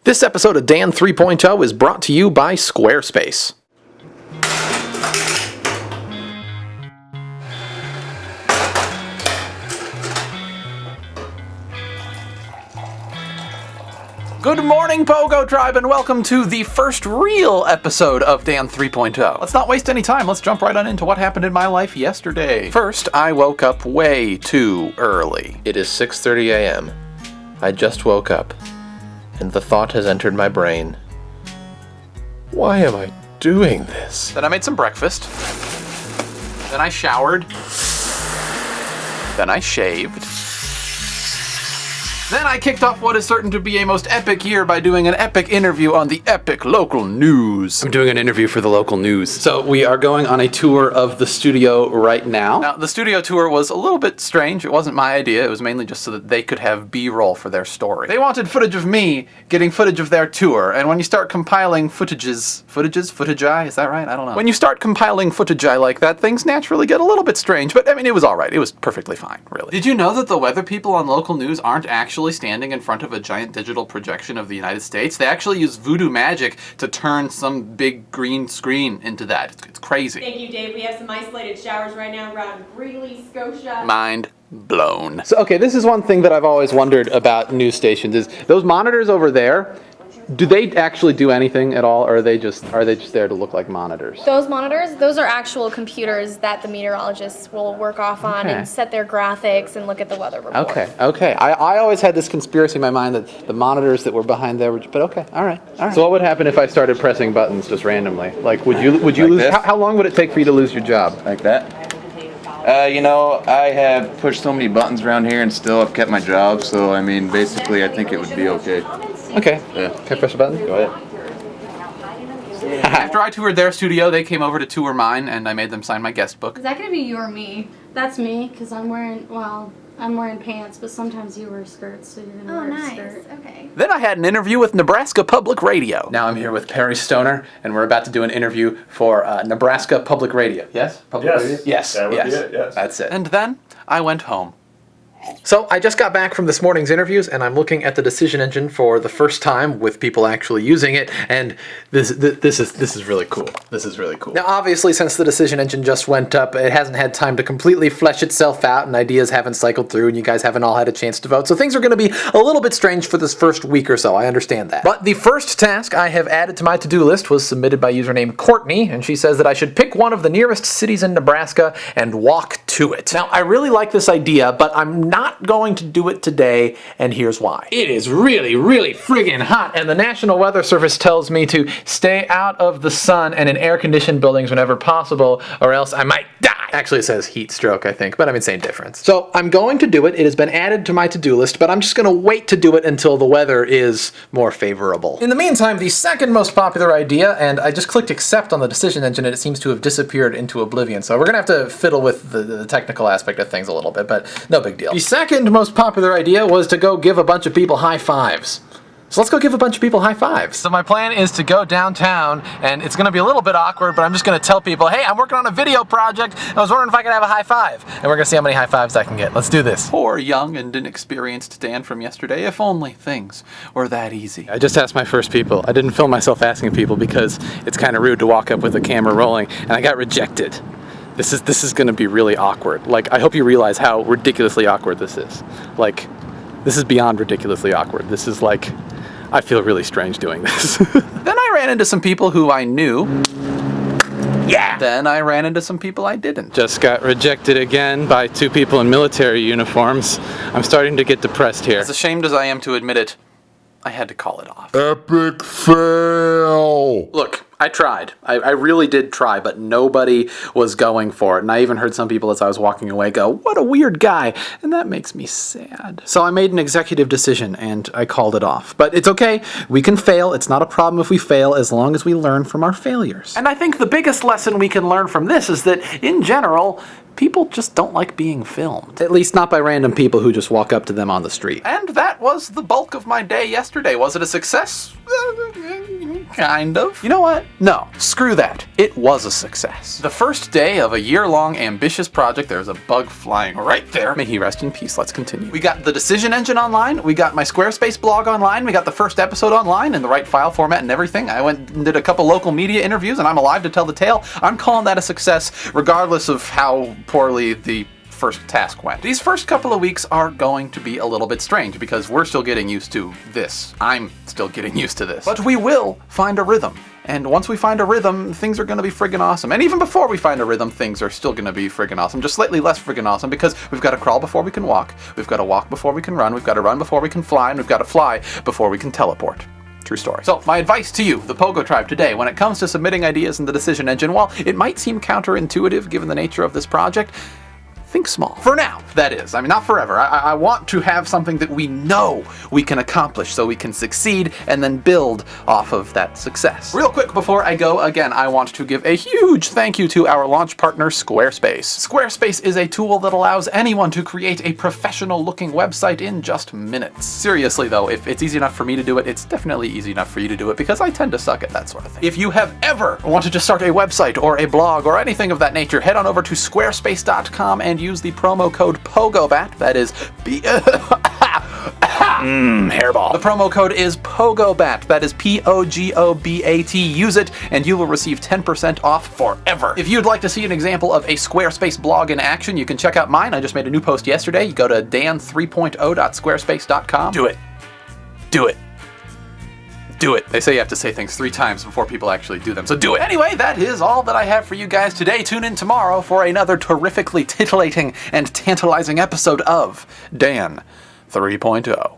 This episode of Dan 3.0 is brought to you by Squarespace. Good morning, Pogo Tribe, and welcome to the first real episode of Dan 3.0. Let's not waste any time. Let's jump right on into what happened in my life yesterday. First, I woke up way too early. It is 6:30 a.m. I just woke up, and the thought has entered my brain. Why am I doing this? Then I made some breakfast. Then I showered. Then I shaved. Then I kicked off what is certain to be a most epic year by doing an epic interview on the epic local news. I'm doing an interview for the local news. So we are going on a tour of the studio right now. Now, the studio tour was a little bit strange. It wasn't my idea. It was mainly just so that they could have B-roll for their story. They wanted footage of me getting footage of their tour. And when you start compiling footage-I, is that right? I don't know. When you start compiling footage-I like that, things naturally get a little bit strange. But I mean, it was all right. It was perfectly fine, really. Did you know that the weather people on local news aren't actually standing in front of a giant digital projection of the United States? They actually use voodoo magic to turn some big green screen into that. It's crazy. Thank you, Dave. We have some isolated showers right now around Greeley, Scotia. Mind blown. So, okay, this is one thing that I've always wondered about news stations is those monitors over there, do they actually do anything at all, or are they just there to look like monitors? Those monitors, those are actual computers that the meteorologists will work off on and set their graphics and look at the weather report. Okay. I always had this conspiracy in my mind that the monitors that were behind there were, but okay, all right. So what would happen if I started pressing buttons just randomly? Like, would you like lose, how long would it take for you to lose your job? Like that? I have pushed so many buttons around here and still have kept my job, so I mean, basically I think it would be okay. Okay. Yeah. Can I press a button? Go ahead. After I toured their studio, they came over to tour mine, and I made them sign my guest book. Is that going to be you or me? That's me, because I'm wearing pants, but sometimes you wear skirts, so you're going to wear a skirt. Okay. Then I had an interview with Nebraska Public Radio. Now I'm here with Perry Stoner, and we're about to do an interview for Nebraska Public Radio. Yes? Public Radio? Yes. That would be it, yes. That's it. And then I went home. So I just got back from this morning's interviews, and I'm looking at the decision engine for the first time with people actually using it, and this is really cool. This is really cool. Now, obviously, since the decision engine just went up, it hasn't had time to completely flesh itself out, and ideas haven't cycled through, and you guys haven't all had a chance to vote. So things are going to be a little bit strange for this first week or so. I understand that. But the first task I have added to my to-do list was submitted by username Courtney, and she says that I should pick one of the nearest cities in Nebraska and walk to it. Now, I really like this idea, but I'm not going to do it today, and here's why. It is really, really friggin' hot, and the National Weather Service tells me to stay out of the sun and in air-conditioned buildings whenever possible, or else I might die. Actually, it says heat stroke, I think, but I mean, same difference. So I'm going to do it. It has been added to my to-do list, but I'm just going to wait to do it until the weather is more favorable. In the meantime, the second most popular idea, and I just clicked accept on the decision engine, and it seems to have disappeared into oblivion, so we're going to have to fiddle with the technical aspect of things a little bit, but no big deal. The second most popular idea was to go give a bunch of people high fives. So let's go give a bunch of people high fives. So my plan is to go downtown, and it's going to be a little bit awkward, but I'm just going to tell people, hey, I'm working on a video project, and I was wondering if I could have a high five. And we're going to see how many high fives I can get. Let's do this. Poor young and inexperienced Dan from yesterday. If only things were that easy. I just asked my first people. I didn't film myself asking people because it's kind of rude to walk up with a camera rolling, and I got rejected. This is going to be really awkward. Like, I hope you realize how ridiculously awkward this is. Like, this is beyond ridiculously awkward. This is like, I feel really strange doing this. Then I ran into some people who I knew. Yeah! Then I ran into some people I didn't. Just got rejected again by two people in military uniforms. I'm starting to get depressed here. As ashamed as I am to admit it, I had to call it off. Epic fail! Look, I tried. I really did try, but nobody was going for it. And I even heard some people as I was walking away go, what a weird guy. And that makes me sad. So I made an executive decision and I called it off. But it's okay. We can fail. It's not a problem if we fail as long as we learn from our failures. And I think the biggest lesson we can learn from this is that, in general, people just don't like being filmed. At least not by random people who just walk up to them on the street. And that was the bulk of my day yesterday. Was it a success? Kind of. You know what? No, screw that. It was a success. The first day of a year-long ambitious project. There's a bug flying right there. May he rest in peace. Let's continue. We got the decision engine online. We got my Squarespace blog online. We got the first episode online in the right file format and everything. I went and did a couple local media interviews, and I'm alive to tell the tale. I'm calling that a success, regardless of how poorly the first task went. These first couple of weeks are going to be a little bit strange because we're still getting used to this. I'm still getting used to this. But we will find a rhythm. And once we find a rhythm, things are going to be friggin' awesome. And even before we find a rhythm, things are still going to be friggin' awesome. Just slightly less friggin' awesome because we've got to crawl before we can walk. We've got to walk before we can run. We've got to run before we can fly. And we've got to fly before we can teleport. True story. So my advice to you, the Pogo Tribe, today, when it comes to submitting ideas in the decision engine, while it might seem counterintuitive given the nature of this project, think small. For now, that is. I mean, not forever. I want to have something that we know we can accomplish so we can succeed and then build off of that success. Real quick before I go, again, I want to give a huge thank you to our launch partner, Squarespace. Squarespace is a tool that allows anyone to create a professional-looking website in just minutes. Seriously, though, if it's easy enough for me to do it, it's definitely easy enough for you to do it because I tend to suck at that sort of thing. If you have ever wanted to start a website or a blog or anything of that nature, head on over to squarespace.com and use the promo code POGOBAT, that is hairball. The promo code is POGOBAT, that is POGOBAT. Use it and you will receive 10% off forever. If you'd like to see an example of a Squarespace blog in action, you can check out mine. I just made a new post yesterday. You go to Dan3.0.squarespace.com. Do it. Do it. Do it. They say you have to say things 3 times before people actually do them, so do it. Anyway, that is all that I have for you guys today. Tune in tomorrow for another terrifically titillating and tantalizing episode of Dan 3.0.